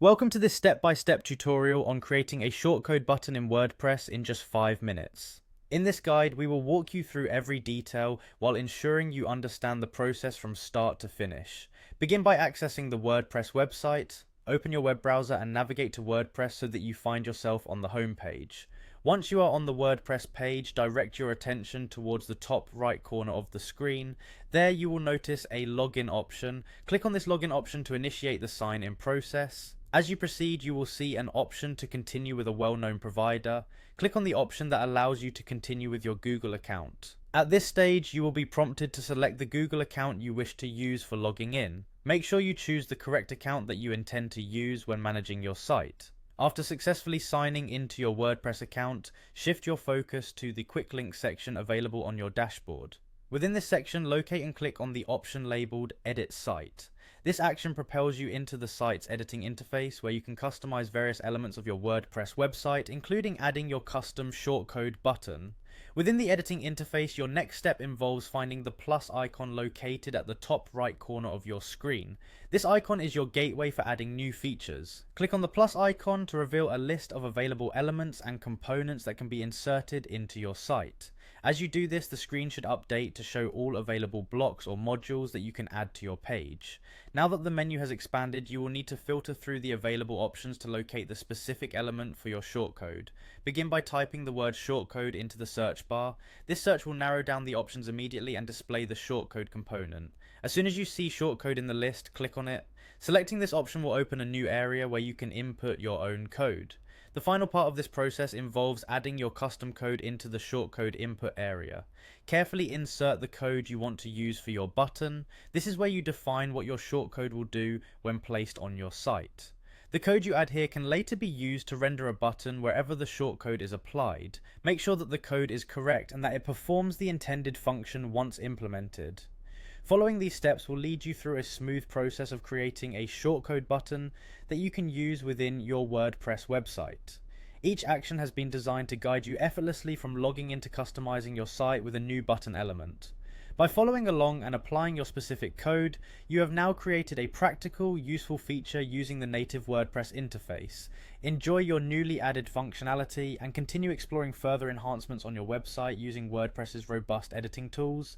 Welcome to this step-by-step tutorial on creating a shortcode button in WordPress in just 5 minutes. In this guide, we will walk you through every detail while ensuring you understand the process from start to finish. Begin by accessing the WordPress website. Open your web browser and navigate to WordPress so that you find yourself on the home page. Once you are on the WordPress page, direct your attention towards the top right corner of the screen. There you will notice a login option. Click on this login option to initiate the sign-in process. As you proceed, you will see an option to continue with a well-known provider. Click on the option that allows you to continue with your Google account. At this stage, you will be prompted to select the Google account you wish to use for logging in. Make sure you choose the correct account that you intend to use when managing your site. After successfully signing into your WordPress account, shift your focus to the quick link section available on your dashboard. Within this section, locate and click on the option labeled Edit Site. This action propels you into the site's editing interface where you can customize various elements of your WordPress website, including adding your custom shortcode button. Within the editing interface, your next step involves finding the plus icon located at the top right corner of your screen. This icon is your gateway for adding new features. Click on the plus icon to reveal a list of available elements and components that can be inserted into your site. As you do this, the screen should update to show all available blocks or modules that you can add to your page. Now that the menu has expanded, you will need to filter through the available options to locate the specific element for your shortcode. Begin by typing the word shortcode into the search bar. This search will narrow down the options immediately and display the shortcode component. As soon as you see shortcode in the list, click on it. Selecting this option will open a new area where you can input your own code. The final part of this process involves adding your custom code into the shortcode input area. Carefully insert the code you want to use for your button. This is where you define what your shortcode will do when placed on your site. The code you add here can later be used to render a button wherever the shortcode is applied. Make sure that the code is correct and that it performs the intended function once implemented. Following these steps will lead you through a smooth process of creating a shortcode button that you can use within your WordPress website. Each action has been designed to guide you effortlessly from logging into customizing your site with a new button element. By following along and applying your specific code, you have now created a practical, useful feature using the native WordPress interface. Enjoy your newly added functionality and continue exploring further enhancements on your website using WordPress's robust editing tools.